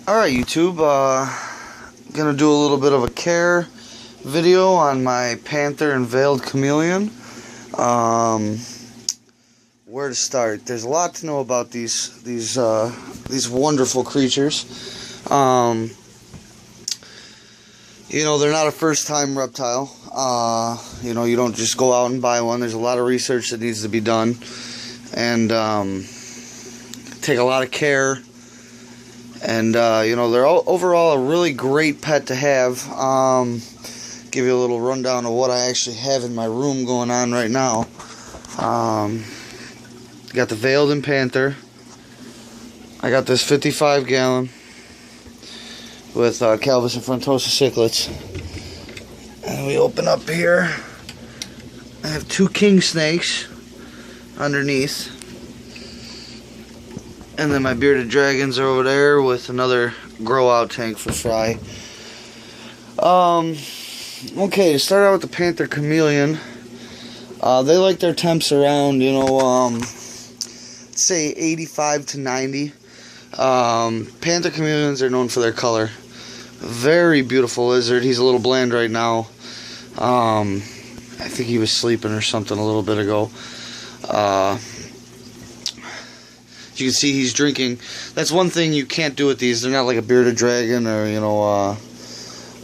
Alright, YouTube, gonna do a little bit of a care video on my Panther and veiled chameleon. Where to start? There's a lot to know about these wonderful creatures. You know, they're not a first-time reptile. You know, you don't just go out and buy one. There's a lot of research that needs to be done, and take a lot of care. And you know, they're overall a really great pet to have. Give you a little rundown of what I actually have in my room going on right now. Got the veiled and Panther. I got this 55-gallon with Calvus and frontosa cichlids. And we open up here. I have 2 king snakes underneath. And then my bearded dragons are over there with another grow out tank for fry. Okay, to start out with the Panther chameleon. They like their temps around, you know, say 85 to 90. Panther chameleons are known for their color. Very beautiful lizard. He's a little bland right now. I think he was sleeping or something a little bit ago. You can see he's drinking. That's one thing you can't do with these. They're not like a bearded dragon or, you know,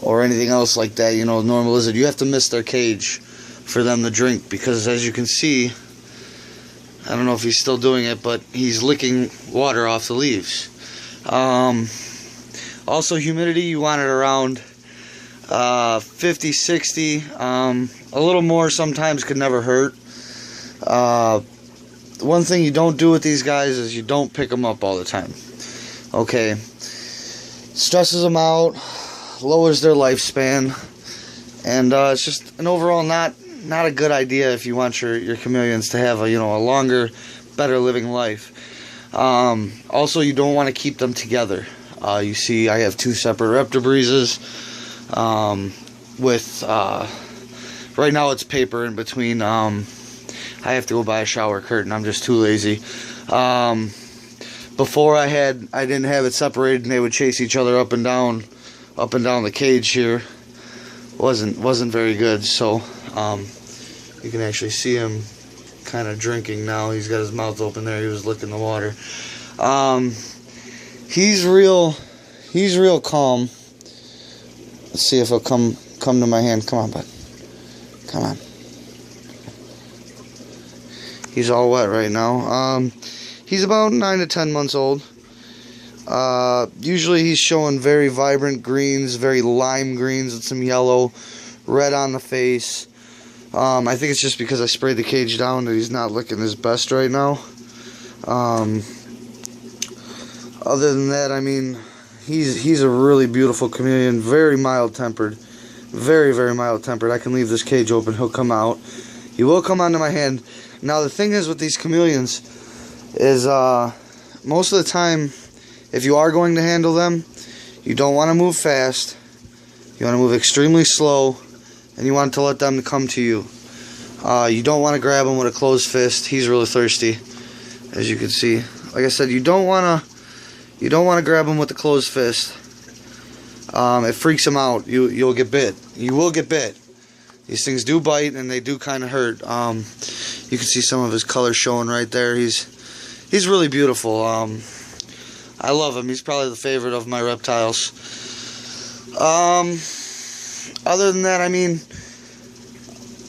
or anything else like that, you know, normal lizard. You have to miss their cage for them to drink, because as you can see, I don't know if he's still doing it, but he's licking water off the leaves. Also, humidity, you want it around 50, 60. A little more sometimes could never hurt. One thing you don't do with these guys is you don't pick them up all the time. Okay. Stresses them out, lowers their lifespan, and it's just an overall not a good idea if you want your chameleons to have a, you know, a longer, better living life. Also, you don't want to keep them together. You see, I have 2 separate reptibreezes with right now it's paper in between. I have to go buy a shower curtain. I'm just too lazy. Before I didn't have it separated, and they would chase each other up and down the cage here. Wasn't very good. So you can actually see him kind of drinking now. He's got his mouth open there. He was licking the water. He's real calm. Let's see if he'll come to my hand. Come on, bud. Come on. He's all wet right now. He's about 9 to 10 months old. Usually he's showing very vibrant greens, very lime greens with some yellow, red on the face. I think it's just because I sprayed the cage down that he's not looking his best right now. Other than that, I mean, he's a really beautiful chameleon, very mild-tempered. Very, very mild-tempered. I can leave this cage open, he'll come out. He will come onto my hand. Now, the thing is with these chameleons is most of the time, if you are going to handle them, you don't want to move fast. You want to move extremely slow, and you want to let them come to you. You don't want to grab him with a closed fist. He's really thirsty, as you can see. Like I said, you don't want to grab him with a closed fist. It freaks him out. You'll get bit. You will get bit. These things do bite, and they do kind of hurt. You can see some of his color showing right there. He's really beautiful. I love him. He's probably the favorite of my reptiles. Other than that, I mean,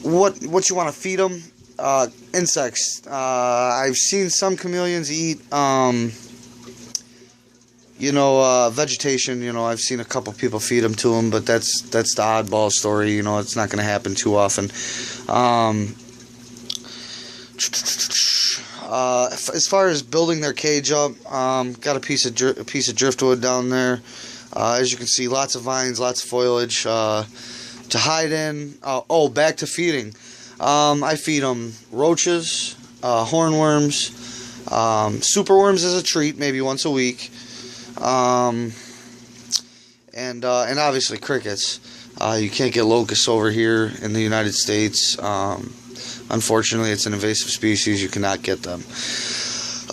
what you want to feed them? Insects. I've seen some chameleons eat, you know, vegetation. You know, I've seen a couple people feed them to them, but that's the oddball story. You know, it's not going to happen too often. As far as building their cage up, got a piece of driftwood down there. As you can see, lots of vines, lots of foliage to hide in. Oh, back to feeding. I feed them roaches, hornworms, superworms as a treat, maybe once a week, and obviously crickets. You can't get locusts over here in the United States. Unfortunately, it's an invasive species. You cannot get them.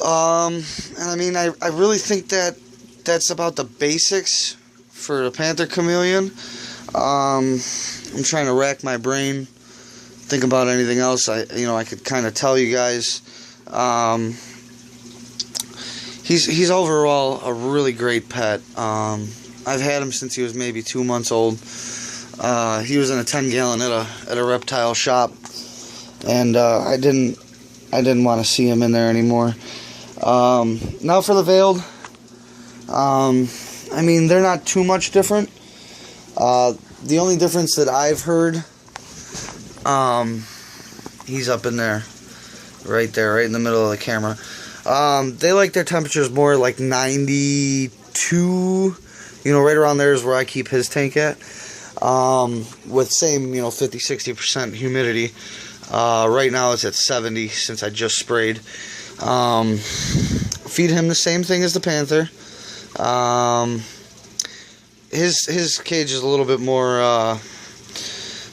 And I mean, I really think that that's about the basics for the Panther Chameleon. I'm trying to rack my brain, think about anything else I could kind of tell you guys. He's overall a really great pet. I've had him since he was maybe 2 months old. He was in a 10-gallon at a reptile shop, and I didn't want to see him in there anymore. Now for the veiled. I mean, they're not too much different. The only difference that I've heard, he's up in there, right there, right in the middle of the camera. They like their temperatures more like 92, right around there is where I keep his tank at, with same, 50-60% humidity. Right now it's at 70 since I just sprayed. Feed him the same thing as the Panther. His cage is a little bit more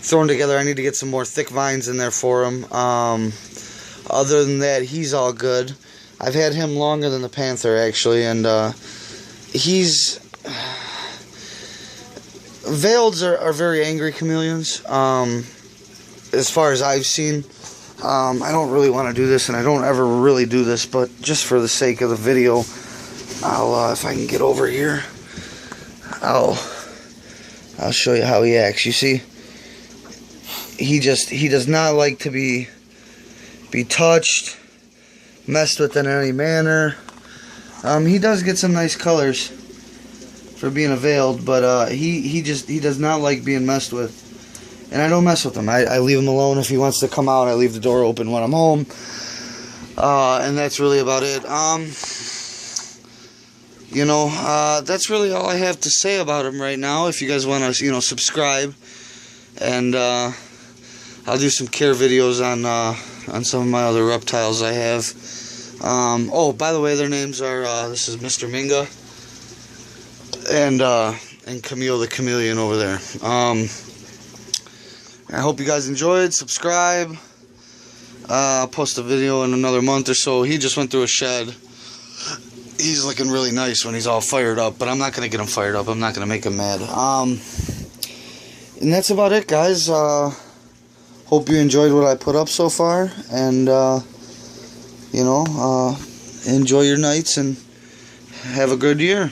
thrown together. I need to get some more thick vines in there for him. Other than that, he's all good. I've had him longer than the Panther, actually, and veileds are very angry chameleons. As far as I've seen, I don't really want to do this, and I don't ever really do this, but just for the sake of the video, I'll if I can get over here, I'll show you how he acts. You see, he does not like to be touched, messed with in any manner. He does get some nice colors for being a veiled, but he does not like being messed with, and I don't mess with him. I leave him alone. If he wants to come out, I leave the door open when I'm home, and that's really about it. That's really all I have to say about him right now. If you guys want to, subscribe, and I'll do some care videos on some of my other reptiles I have. Oh, by the way, their names are this is Mr. Minga and Camille the Chameleon over there. I hope you guys enjoyed. Subscribe. I'll post a video in another month or so. He just went through a shed. He's looking really nice when he's all fired up, but I'm not going to get him fired up. I'm not going to make him mad. And that's about it, guys. Hope you enjoyed what I put up so far, and enjoy your nights and have a good year.